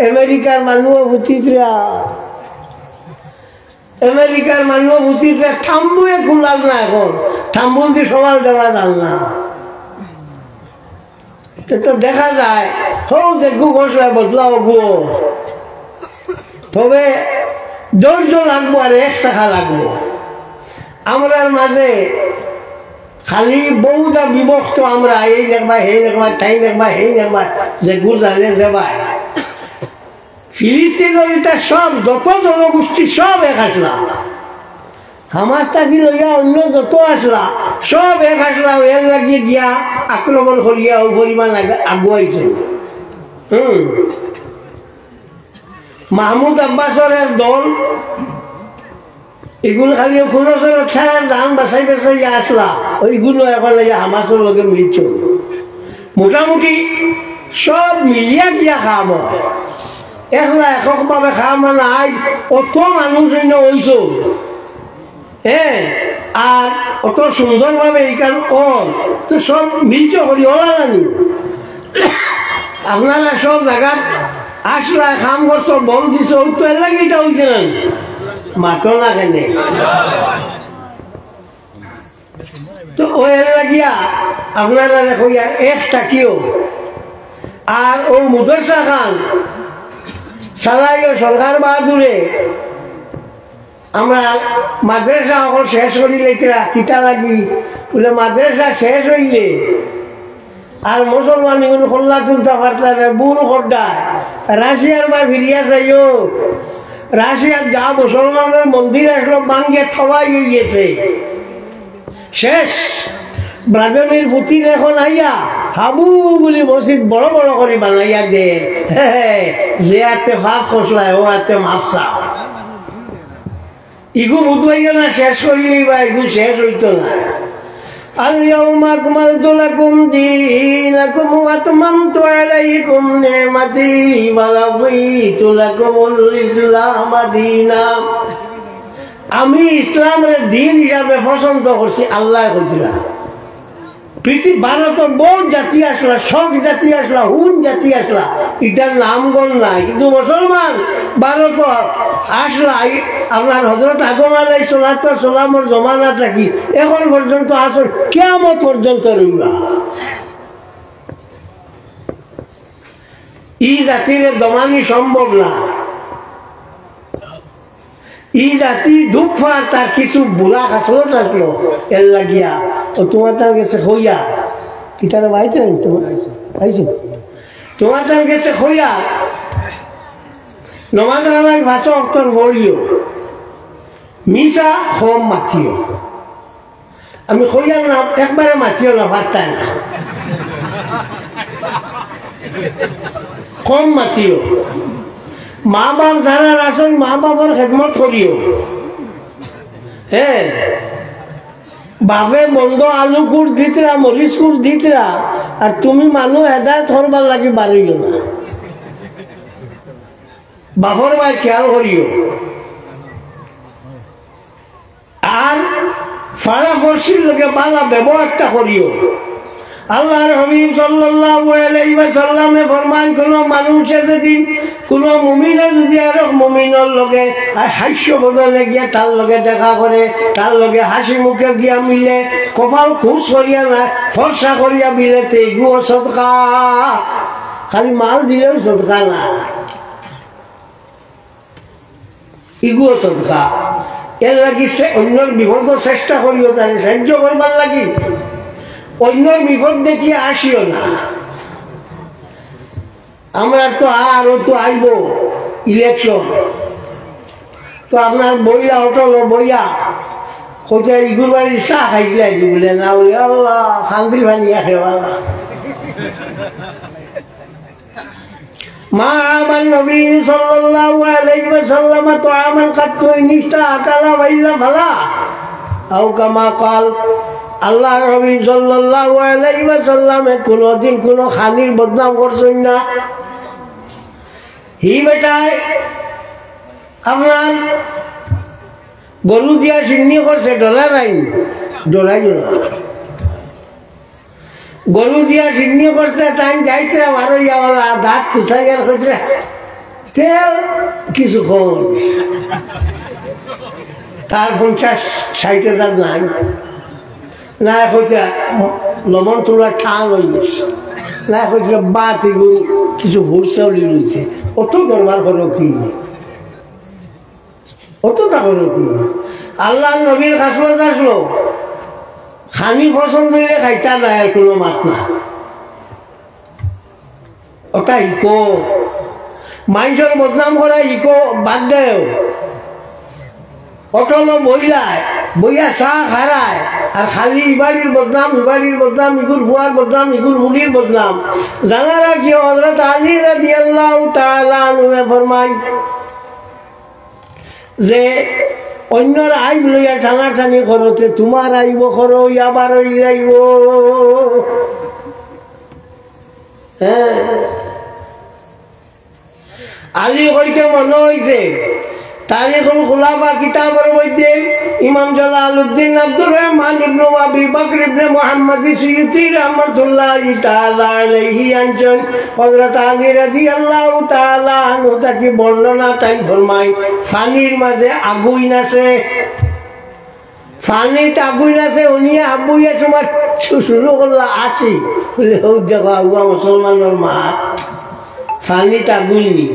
আমেরিকার মানুষ ফুটিসরা আমেরিকার মানুষ ফুটিসরা থাম্বুয়ে খোলার না এখন থাম্বুল দিয়ে সবাল দেওয়া যান না তো দেখা যায় হোক যে গু ঘোষণা বদলাও গো তবে ধৈর্য লাগবো আর 1 টাকা লাগবো আমরার মাঝে খালি বহুটা বিভক্ত আমরা এই দেখবা সেই দেখবা তাই দেখবা সেই দেখবা যে গুজারে যাবা ফিলিস্তিনের এটা সব যত জনগোষ্ঠী সব এক আসলা হামাস থাকি লইয়া অন্য যত আসলা সব এক আসলা এর লাগিয়ে দিয়া আক্রমণ করিয়া ও পরিমাণ আগুয়াইছে মাহমুদ আব্বাসের এক দল এগুলো খালি কোনো খেলার ধান বাছাই বাছাই আসলা ওইগুলো এখন হামাসের লগে মিলছ মোটামুটি সব মিলিয়া গিয়া খাওয়াব একলা এককভাবে খাওয়া নাই অত মানুষ হইছ হ্যাঁ আর অত সুন্দরভাবে এইখান তো সব মিলছ করি ওলা জানি আপনারা সব জায়গাত আসলা কাম করছ বল দিছ তো এর লাগে এটা হয়েছে না মাতো না কেনে তো ও এর লাগিয়া আপনারা কইয়া 1 টাকিও আর ও মুদরসা খান সালাইও সরকার বাহাদুরে আমরা মাদ্রাসা সকল শেষ করি লেতরা কিতা লাগি বলে মাদ্রাসা শেষ হইলে আর মুসলমান এগুলো খোল্লা তুলতে পারতাম না বুল খড্ডায় রাশিয়ার বা ফিরিয়া চাইও রাশিয়ার যা মুসলমানের মন্দির আসলো ভাঙ্গে থবাই হয়ে গেছে শেষ ব্রাদমির পুতিন এখন আইয়া হাবু বলি মসজিদ বড় বড় করে বানাইয়া দেন যে হাতে ফাঁক খসলায় ও হাতে মাফসা ইগু বুধবাইও না শেষ করিলেই বা ইগু শেষ হইতো না اليوم أكملت لكم دينكم وأتممت عليكم نعمتي ورضيت لكم الإسلام دينا আমি ইসলামের দিন হিসাবে পছন্দ করছি আল্লাহ কইরা পৃথিবী ভারতের বহুত জাতি আসলা শখ জাতি আসলা হুন জাতি আসলা এটার নামগণ নাই কিন্তু মুসলমান ভারত আসলা আপনার হযরত আদম আলাইহিস সালামের জমানা থাকি এখন পর্যন্ত আসল কিয়ামত পর্যন্ত রইবা এই জাতির দমানি সম্ভব না এই জাতি দুঃখ পার তার কিছু বুড়া খাসলত আসলো এর লাগিয়া তো তোমার তার গেছে হইয়া কি তারা বাইতে নাই তোমার আইছো তোমার তার গেছে হইয়া নমাজ আলাই ভাষা অক্তর ভরিও মিশা হোম মাথিও আমি হইয়া না একবারে মাথিও না ভাস্তায় না কম মাথিও মা বাপ যারা আসেন মা বাবার খেদমত করিও হ্যাঁ বাপে বন্ধ আলু কুড় দিতরা মরিচ কুড় দিতরা আর তুমি মানুষ হেদায়ত করবার লাগি বাড়িল না বাপর ভাই খেয়াল করিও আর ফাড়া ফরসির লোকে বালা ব্যবহারটা করিও আল্লাহর হাবিব সাল্লাল্লাহু আলাইহি ওয়াসাল্লামে ফরমান কোন মানুষে যদি কোন মুমিনে যদি আর মুমিনের লগে হাস্য বদলে গিয়া তার লগে দেখা করে তার লগে হাসি মুখে গিয়া মিলে কপাল খুশ করিয়া না ফর্সা করিয়া মিলে তেগুও সদকা খালি মাল দিলেও সদকা না ইগুও সদকা এর লাগি সে অন্যর বিপদ চেষ্টা করিও তার সাহায্য করবার লাগি অন্য বিপদ দেখিয়ে আসিও না আমরা তো আরো তো আইব ইলেকশন তো আপনার বইয়া হোটেল বইয়া কোথায় ইগুর বাড়ির চা খাইলে বলে না বলে আল্লাহ খান্দি ভানিয়া খেওয়ালা মা আমার নবী সাল্লাল্লাহু আলাইহি ওয়াসাল্লাম তো আমার কাটতো নিষ্ঠা আকালা বাইলা ভালা আও কামা কাল আল্লাহ নবী সাল্লাল্লাহু আলাইহি ওয়াসাল্লাম কোনদিন কোনো খানির বদনাম করছেন না হি বেটায় আপনার গরু দিয়া সিন্নি করছে ডলার আইন ডলাই গরু দিয়া সিডনি করছে তাই যাইছে আরো আমার দাঁত কুচাই আর হয়েছে তেল কিছু খোঁজ তার 50-60,000 নাই না হচ্ছে লবণ তোলা ঠান হয়ে গেছে না হচ্ছে বাত এগুলো কিছু ভোট চাউলি রয়েছে অত দরবার করো কি অতটা করো কি আল্লাহ নবীর কাসমত আসলো খানি পছন্দ দিলে খাইতা নাই আর কোনো মাত না ওটা ইকো মানুষের বদনাম করা ইকো বাদ দেয় অটল বইলায় বইয়া চাহ খারায় আর খালি ইবাড়ির বদনাম ইগুর ফুয়ার বদনাম ইগুর মুড়ির বদনাম জানারা কি হযরত আলী রাদিয়াল্লাহু তাআলা আনহু ফরমায় যে অন্যর আইব লইয়া টানাটানি করতে তোমার আইব করো আবার ওই যাইব হ্যাঁ আলী হইতে মনে হয়েছে তারিখুল খুলাফা কিতাবের মধ্যে ইমাম জালালউদ্দিন আব্দুর রহমান ইবনে আবি বকর ইবনে মুহাম্মদ সিয়ুতি রাহমাতুল্লাহি তাআলা আলাইহি আনছেন হযরত আলী রাদিয়াল্লাহু তাআলা আনহু তাকে বর্ণনা তাই ফরমায় ফানির মাঝে আগুন আছে ফানিতে আগুন আছে উনি আবুইয়া সময় শুরু করলা আসি বলে ও দেখো আগুয়া মুসলমানের মা ফানিতে আগুন নি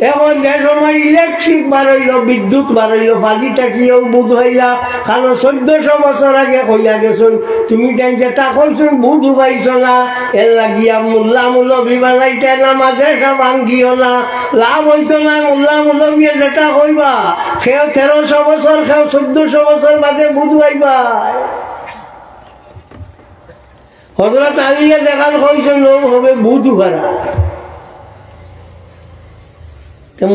এখন যে সময় ইলেকট্রিক বাড়ইল বিদ্যুৎ বাড়ইল ফালি থাকিও বুধ হইলা কারণ 1400 বছর আগে হইয়া গেছুন তুমি যেন যেটা কইছুন বুধ পাইছ না এর লাগিয়া মোল্লা মুলবি বানাইতে না মাদ্রাসা ভাঙ্গিও না লাভ হইতো না মোল্লা মুলবিয়ে যেটা কইবা সেও 1300 বছর সেও 1400 বছর বাদে বুধ পাইবা হযরত আলীয়ে যেখান কইছেন হবে বুধ ভাড়া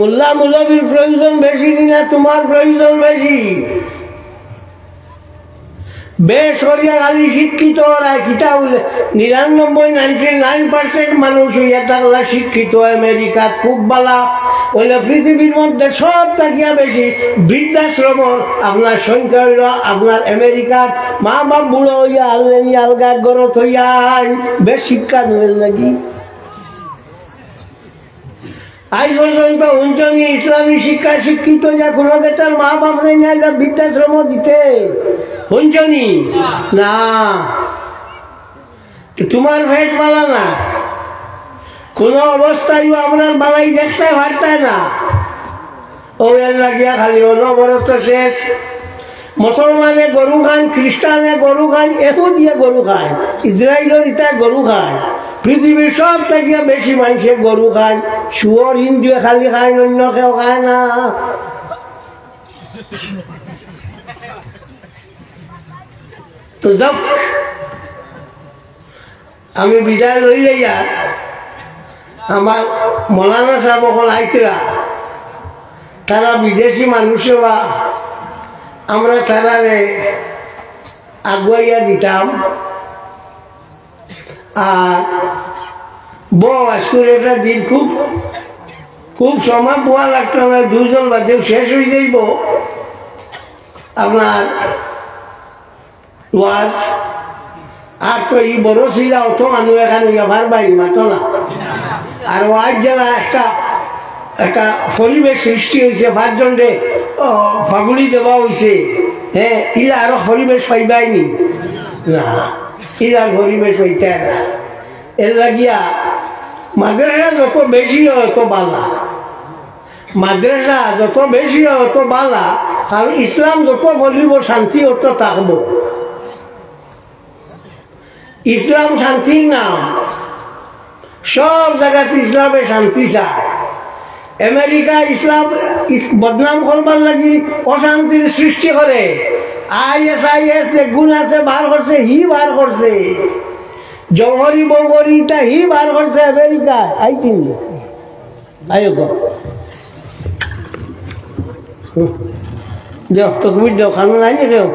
মোল্লা মুলবির প্রয়োজন বেশি না তোমার প্রয়োজন বেশি বেশ করিয়া খালি শিক্ষিত ওরা কিতা বলে 99% মানুষ হইয়া থাকলা শিক্ষিত আমেরিকাত খুব বালা বলে পৃথিবীর মধ্যে সব থাকিয়া বেশি বৃদ্ধাশ্রম আপনার সংখ্যা হইল আপনার আমেরিকার মা বাপ বুড়ো হইয়া আললেনি আলগা গরত হইয়া বেশ শিক্ষা নেবেন নাকি আজ পর্যন্ত উঞ্চনি ইসলামী শিক্ষা শিক্ষিত যা কোনো তার মা বাপ যা বৃদ্ধাশ্রম দিতে উঞ্চনি না তোমার ভেজ বালা না কোনো অবস্থায় আপনার বালাই দেখতে পারতায় না ও এর লাগিয়া খালি অনবরত শেষ মুসলমানে গরু খান খ্রিস্টানে গরু খান এহুদিয়ে গরু খায় ইসরায়েলের ইটা গরু খায় পৃথিবীর সব থেকে বেশি মানুষে গরু খায় শুয়োর হিন্দুয়ে খালি খায় অন্য কেউ খায় না তো যাক আমি বিদায় লই যাইয়া আমার মৌলানা সাহেব ওখানে আইতরা তারা বিদেশি মানুষে বা আমরা তারারে আগুয়াইয়া দিতাম আর আজকের একটা দিন খুব খুব সময় পোয়া লাগতো না 2 জন বাদেও শেষ হয়ে যাইব আপনার ওয়াজ আর তো এই বড় ছিল অত মানুষ এখানে ব্যবহার বাইর মাতো না আর ওয়াজ যারা একটা পরিবেশ সৃষ্টি হয়েছে 5 জনরে ফাগুলি দেওয়া হয়েছে হ্যাঁ ইলা আরো পরিবেশ পাইবাইনি না ইলার পরিবেশ হইতে না এর লাগিয়া মাদ্রাসা যত বেশি হয় তত বালা মাদ্রাসা যত বেশি হয় তত বালা কারণ ইসলাম যত বলিব শান্তি অত থাকব ইসলাম শান্তির নাম সব জায়গাতে ইসলামে শান্তি চায় আমেরিকা ইসলাম বদনাম করবার লাগি অশান্তির সৃষ্টি করে ISIS যে গুণ আছে বার করছে হি বার করছে জৌহরি বৌহরি তা হি বার করছে আমেরিকা আই চিনল আয়ো দেও তো দেও খানো নাই কেউ